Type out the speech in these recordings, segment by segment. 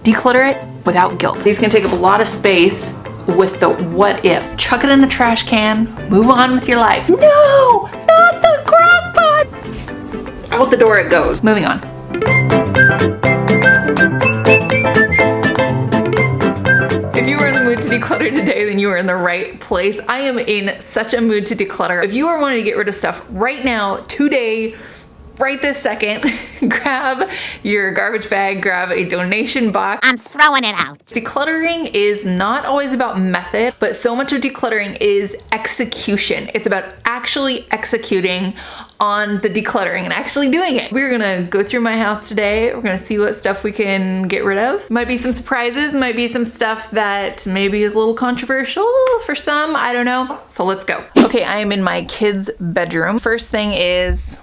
Declutter it without guilt. These can take up a lot of space with the what if. Chuck it in the trash can, move on with your life. No, not the crock pot. Out the door it goes. Moving on. If you are in the mood to declutter today, then you are in the right place. I am in such a mood to declutter. If you are wanting to get rid of stuff right now, today, right this second, grab your garbage bag, grab a donation box. I'm throwing it out. Decluttering is not always about method, but so much of decluttering is execution. It's about actually executing on the decluttering and actually doing it. We're gonna go through my house today. We're gonna see what stuff we can get rid of. Might be some surprises, might be some stuff that maybe is a little controversial for some, I don't know. So let's go. Okay, I am in my kids' bedroom. First thing is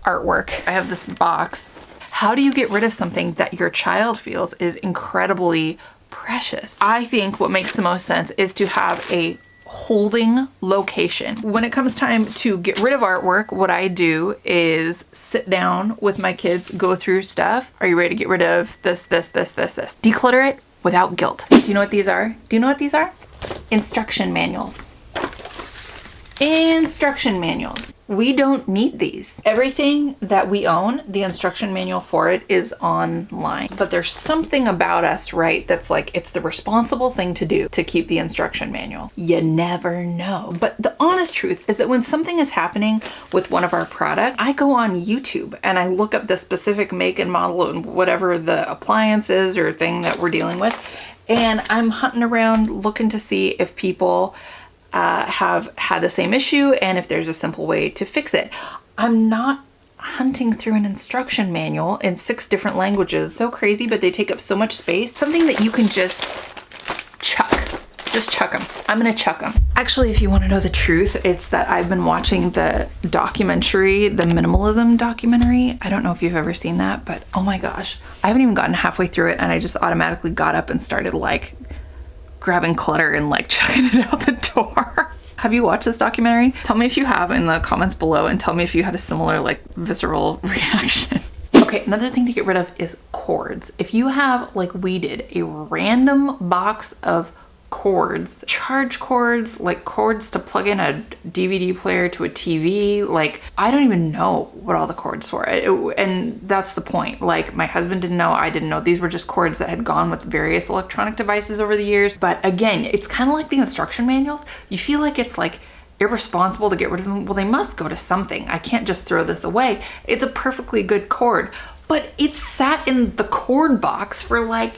artwork. I have this box. How do you get rid of something that your child feels is incredibly precious? I think what makes the most sense is to have a holding location. When it comes time to get rid of artwork, what I do is sit down with my kids, go through stuff. Are you ready to get rid of this? Declutter it without guilt. Do you know what these are? Do you know what these are? Instruction manuals. Instruction manuals. We don't need these. Everything that we own, the instruction manual for it is online. But there's something about us, right, that's like, it's the responsible thing to do to keep the instruction manual. You never know. But the honest truth is that when something is happening with one of our products, I go on YouTube and I look up the specific make and model and whatever the appliance is or thing that we're dealing with. And I'm hunting around looking to see if people have had the same issue and if there's a simple way to fix it. I'm not hunting through an instruction manual in 6 different languages. So crazy, but they take up so much space. Something that you can just chuck. Just chuck them. I'm gonna chuck them. Actually, if you want to know the truth, it's that I've been watching the documentary, the minimalism documentary. I don't know if you've ever seen that, but oh my gosh. I haven't even gotten halfway through it and I just automatically got up and started like grabbing clutter and like chucking it out the door. Have you watched this documentary? Tell me if you have in the comments below and tell me if you had a similar like visceral reaction. Okay, another thing to get rid of is cords. If you have, like we did, a random box of cords, charge cords, like cords to plug in a DVD player to a TV, like I don't even know what all the cords for. And that's the point. Like my husband didn't know, I didn't know. These were just cords that had gone with various electronic devices over the years. But again, it's kind of like the instruction manuals. You feel like it's like irresponsible to get rid of them. Well, they must go to something. I can't just throw this away. It's a perfectly good cord, but it sat in the cord box for like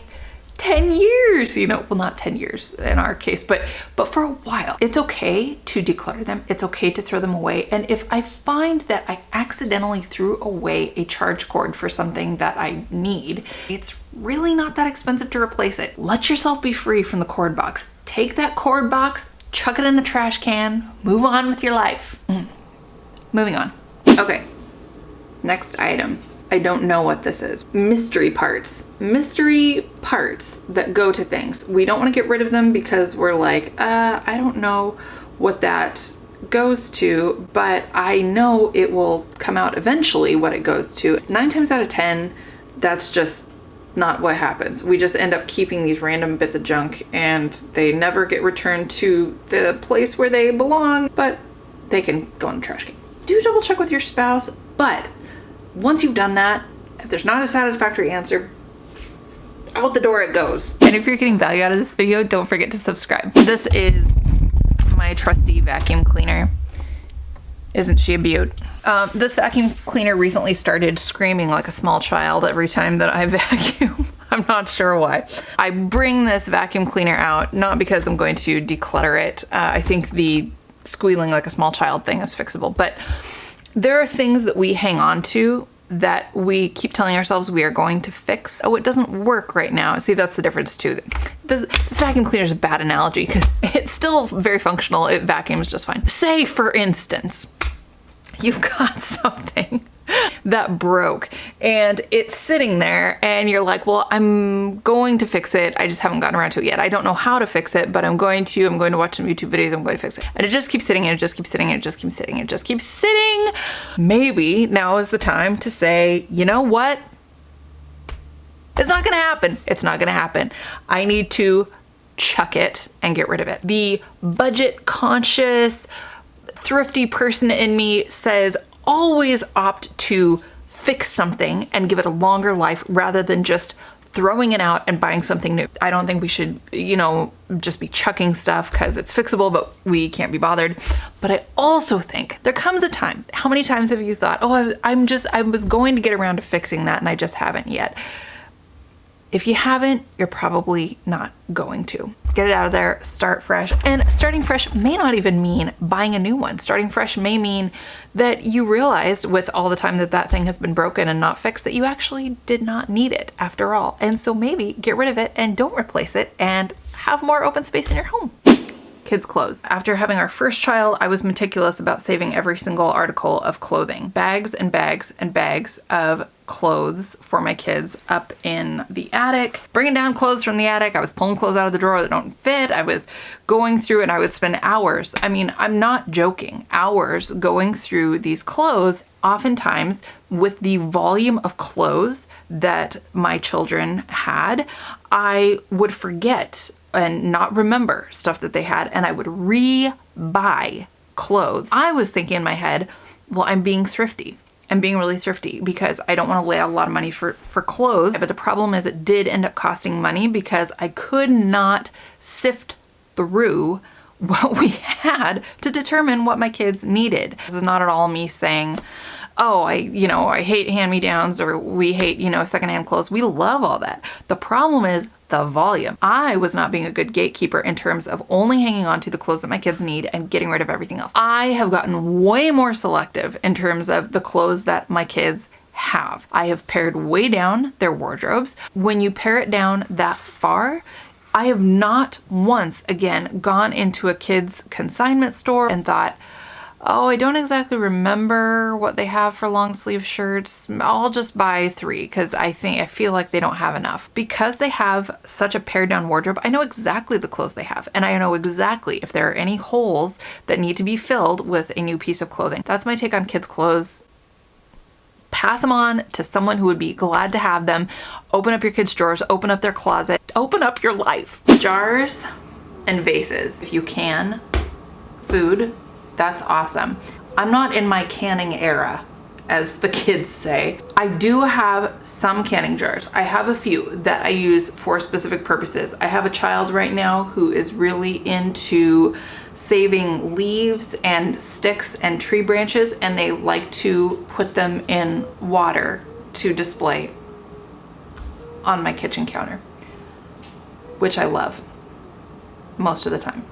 10 years, you know, well, not 10 years in our case, but for a while. It's okay to declutter them. It's okay to throw them away. And if I find that I accidentally threw away a charge cord for something that I need, it's really not that expensive to replace it. Let yourself be free from the cord box. Take that cord box, chuck it in the trash can, move on with your life. Moving on. Okay, next item. I don't know what this is. Mystery parts. Mystery parts that go to things. We don't want to get rid of them because we're like, I don't know what that goes to, but I know it will come out eventually what it goes to. 9 times out of 10, that's just not what happens. We just end up keeping these random bits of junk and they never get returned to the place where they belong, but they can go in the trash can. Do double check with your spouse, but once you've done that, if there's not a satisfactory answer, out the door it goes. And if you're getting value out of this video, don't forget to subscribe. This is my trusty vacuum cleaner. Isn't she a beaut? This vacuum cleaner recently started screaming like a small child every time that I vacuum. I'm not sure why. I bring this vacuum cleaner out, not because I'm going to declutter it. I think the squealing like a small child thing is fixable, but there are things that we hang on to that we keep telling ourselves we are going to fix. Oh, it doesn't work right now. See, that's the difference too. This vacuum cleaner is a bad analogy because it's still very functional. It vacuums just fine. Say, for instance, you've got something that broke and it's sitting there and you're like, well, I'm going to fix it. I just haven't gotten around to it yet. I don't know how to fix it, but I'm going to watch some YouTube videos. I'm going to fix it. And it just keeps sitting and it just keeps sitting and it just keeps sitting and it just keeps sitting. Maybe now is the time to say, you know what? It's not gonna happen. It's not gonna happen. I need to chuck it and get rid of it. The budget conscious, thrifty person in me says always opt to fix something and give it a longer life rather than just throwing it out and buying something new. I don't think we should, just be chucking stuff because it's fixable, but we can't be bothered. But I also think there comes a time. How many times have you thought, oh, I was going to get around to fixing that and I just haven't yet? If you haven't, you're probably not going to. Get it out of there, start fresh. And starting fresh may not even mean buying a new one. Starting fresh may mean that you realized with all the time that that thing has been broken and not fixed that you actually did not need it after all. And so maybe get rid of it and don't replace it and have more open space in your home. Kids' clothes. After having our first child, I was meticulous about saving every single article of clothing. Bags and bags and bags of clothes for my kids up in the attic. Bringing down clothes from the attic. I was pulling clothes out of the drawer that don't fit. I was going through and I would spend hours. I mean, I'm not joking. Hours going through these clothes. Oftentimes, with the volume of clothes that my children had, I would forget and not remember stuff that they had, and I would re-buy clothes. I was thinking in my head, well, I'm being thrifty. I'm being really thrifty because I don't want to lay out a lot of money for clothes. But the problem is it did end up costing money because I could not sift through what we had to determine what my kids needed. This is not at all me saying, oh, I hate hand-me-downs or we hate, secondhand clothes. We love all that. The problem is the volume. I was not being a good gatekeeper in terms of only hanging on to the clothes that my kids need and getting rid of everything else. I have gotten way more selective in terms of the clothes that my kids have. I have pared way down their wardrobes. When you pare it down that far, I have not once again gone into a kid's consignment store and thought, oh, I don't exactly remember what they have for long sleeve shirts. I'll just buy 3 because I feel like they don't have enough. Because they have such a pared down wardrobe, I know exactly the clothes they have. And I know exactly if there are any holes that need to be filled with a new piece of clothing. That's my take on kids' clothes. Pass them on to someone who would be glad to have them. Open up your kids' drawers, open up their closet, open up your life. Jars and vases. If you can, food, that's awesome. I'm not in my canning era, as the kids say. I do have some canning jars. I have a few that I use for specific purposes. I have a child right now who is really into saving leaves and sticks and tree branches, and they like to put them in water to display on my kitchen counter, which I love most of the time.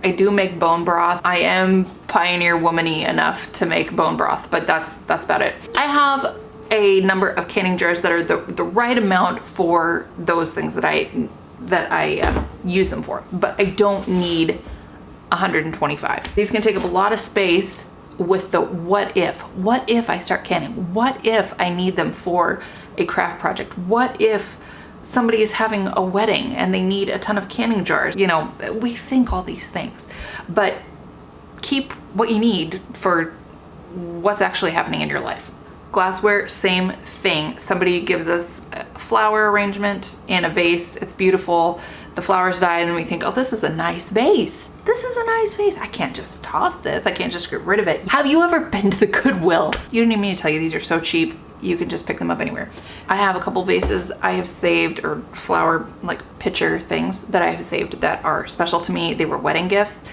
I do make bone broth. I am pioneer womany enough to make bone broth, but that's about it. I have a number of canning jars that are the right amount for those things that I use them for, but I don't need 125. These can take up a lot of space with the what if I start canning? What if I need them for a craft project? What if somebody is having a wedding and they need a ton of canning jars? We think all these things, but keep what you need for what's actually happening in your life. Glassware, same thing. Somebody gives us a flower arrangement in a vase. It's beautiful. The flowers die and then we think, oh, this is a nice vase. This is a nice vase. I can't just toss this. I can't just get rid of it. Have you ever been to the Goodwill? You don't need me to tell you, these are so cheap. You can just pick them up anywhere. I have a couple vases I have saved, or flower like pitcher things that I have saved that are special to me. They were wedding gifts.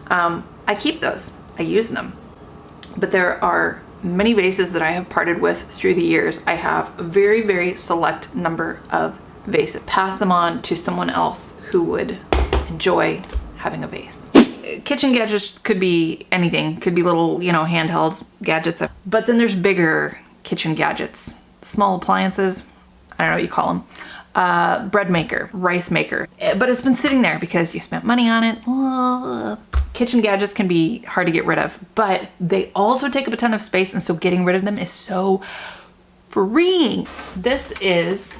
I keep those. I use them. But there are many vases that I have parted with through the years. I have a very, very select number of vases. Pass them on to someone else who would enjoy having a vase. Kitchen gadgets could be anything. Could be little, handheld gadgets. But then there's bigger kitchen gadgets, small appliances, I don't know what you call them, bread maker, rice maker, but it's been sitting there because you spent money on it. Kitchen gadgets can be hard to get rid of, but they also take up a ton of space, and so getting rid of them is so freeing. This is,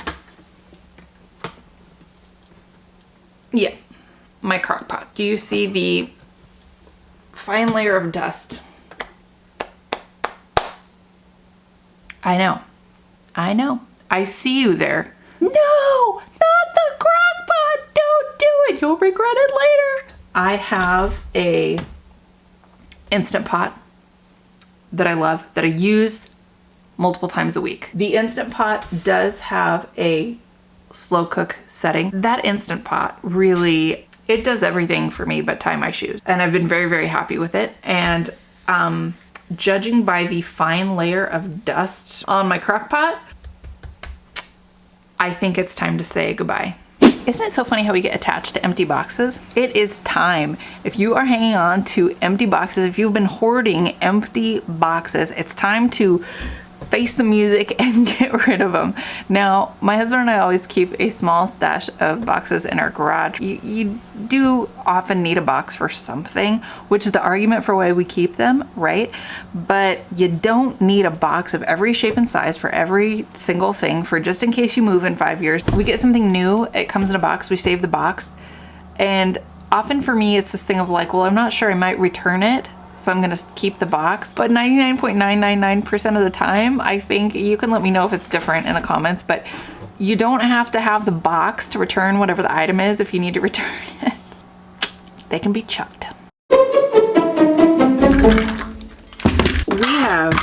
my crock pot. Do you see the fine layer of dust? I know. I see you there. No! regret it later. I have a Instant Pot that I love, that I use multiple times a week. The Instant Pot does have a slow cook setting. That Instant Pot really, it does everything for me but tie my shoes. And I've been very, very happy with it. And judging by the fine layer of dust on my crock pot, I think it's time to say goodbye. Isn't it so funny how we get attached to empty boxes? It is time. If you are hanging on to empty boxes, if you've been hoarding empty boxes, it's time to face the music and get rid of them. Now, my husband and I always keep a small stash of boxes in our garage. You do often need a box for something, which is the argument for why we keep them, right? But you don't need a box of every shape and size for every single thing, for just in case you move in 5 years. We get something new, it comes in a box, we save the box. And often for me, it's this thing of like, well, I'm not sure, I might return it, so I'm gonna keep the box. But 99.999% of the time, I think, you can let me know if it's different in the comments, but you don't have to have the box to return whatever the item is if you need to return it. They can be chucked. We have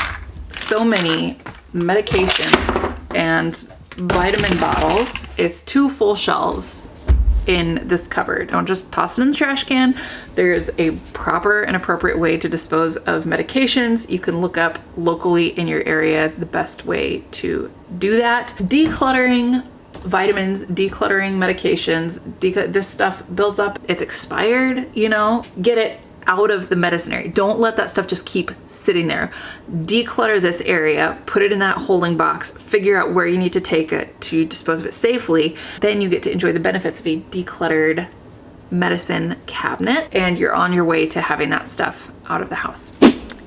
so many medications and vitamin bottles. It's 2 full shelves in this cupboard. Don't just toss it in the trash can. There's a proper and appropriate way to dispose of medications. You can look up locally in your area the best way to do that. Decluttering vitamins, decluttering medications, this stuff builds up. It's expired, you know, get it out of the medicine area. Don't let that stuff just keep sitting there. Declutter this area, put it in that holding box, figure out where you need to take it to dispose of it safely. Then you get to enjoy the benefits of a decluttered medicine cabinet, and you're on your way to having that stuff out of the house.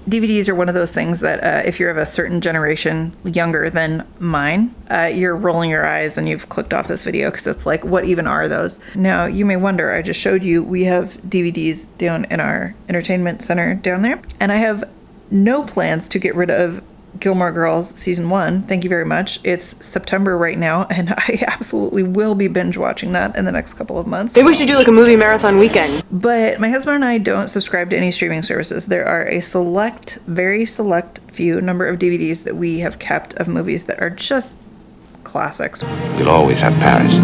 DVDs are one of those things that if you're of a certain generation younger than mine, you're rolling your eyes and you've clicked off this video because it's like, what even are those? Now, you may wonder, I just showed you, we have DVDs down in our entertainment center down there, and I have no plans to get rid of Gilmore Girls season 1. Thank you very much. It's September right now, and I absolutely will be binge watching that in the next couple of months. Maybe we should do like a movie marathon weekend. But my husband and I don't subscribe to any streaming services. There are a select, very select few number of DVDs that we have kept of movies that are just classics. We'll always have Paris.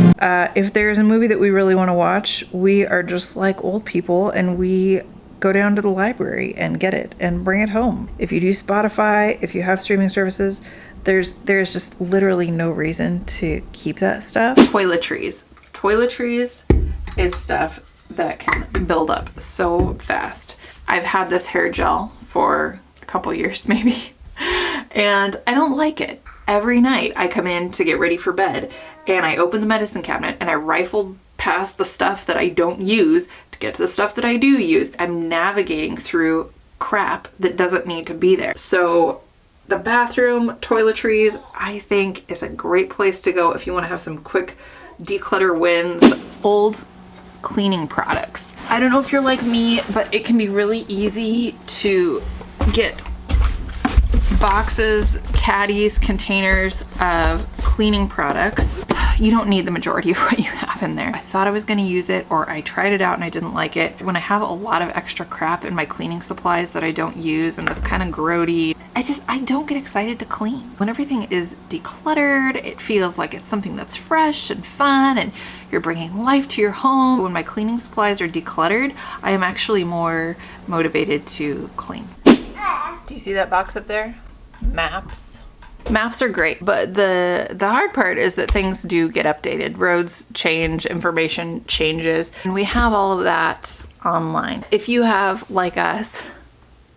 If there's a movie that we really want to watch, we are just like old people and we go down to the library and get it and bring it home. If you do Spotify, if you have streaming services, there's just literally no reason to keep that stuff. Toiletries. Toiletries is stuff that can build up so fast. I've had this hair gel for a couple years maybe, and I don't like it. Every night I come in to get ready for bed and I open the medicine cabinet and I rifle past the stuff that I don't use to get to the stuff that I do use. I'm navigating through crap that doesn't need to be there. So the bathroom, toiletries, I think is a great place to go if you want to have some quick declutter wins. Old cleaning products. I don't know if you're like me, but it can be really easy to get boxes, caddies, containers of cleaning products. You don't need the majority of what you have in there. I thought I was going to use it, or I tried it out and I didn't like it. When I have a lot of extra crap in my cleaning supplies that I don't use and that's kind of grody, I don't get excited to clean. When everything is decluttered, it feels like it's something that's fresh and fun and you're bringing life to your home. When my cleaning supplies are decluttered, I am actually more motivated to clean. Do you see that box up there? Maps. Maps are great, but the hard part is that things do get updated. Roads change, information changes, and we have all of that online. If you have, like us,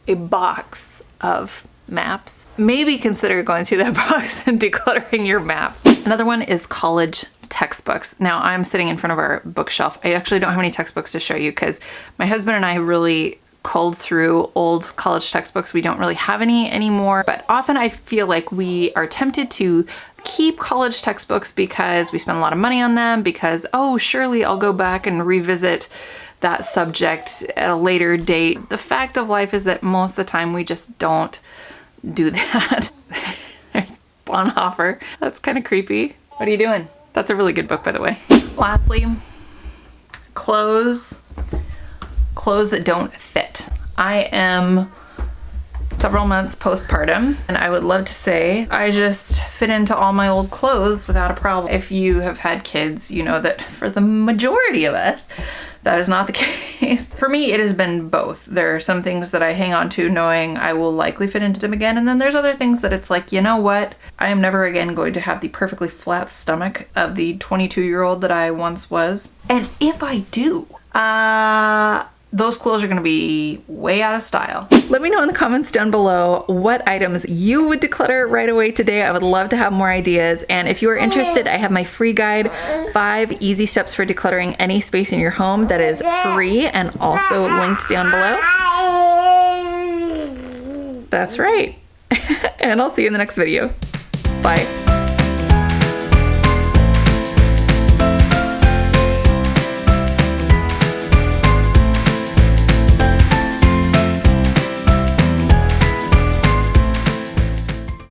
a box of maps, maybe consider going through that box and decluttering your maps. Another one is college textbooks. Now I'm sitting in front of our bookshelf. I actually don't have any textbooks to show you because my husband and I really culled through old college textbooks. We don't really have any anymore, but often I feel like we are tempted to keep college textbooks because we spend a lot of money on them, because, oh, surely I'll go back and revisit that subject at a later date. The fact of life is that most of the time we just don't do that. There's Bonhoeffer. That's kind of creepy. What are you doing? That's a really good book, by the way. Lastly, clothes that don't fit. I am several months postpartum, and I would love to say I just fit into all my old clothes without a problem. If you have had kids, you know that for the majority of us, that is not the case. For me, it has been both. There are some things that I hang on to knowing I will likely fit into them again, and then there's other things that it's like, you know what? I am never again going to have the perfectly flat stomach of the 22-year-old that I once was. And if I do, those clothes are gonna be way out of style. Let me know in the comments down below what items you would declutter right away today. I would love to have more ideas. And if you are interested, I have my free guide, 5 easy steps for decluttering any space in your home, that is free and also linked down below. That's right. And I'll see you in the next video. Bye.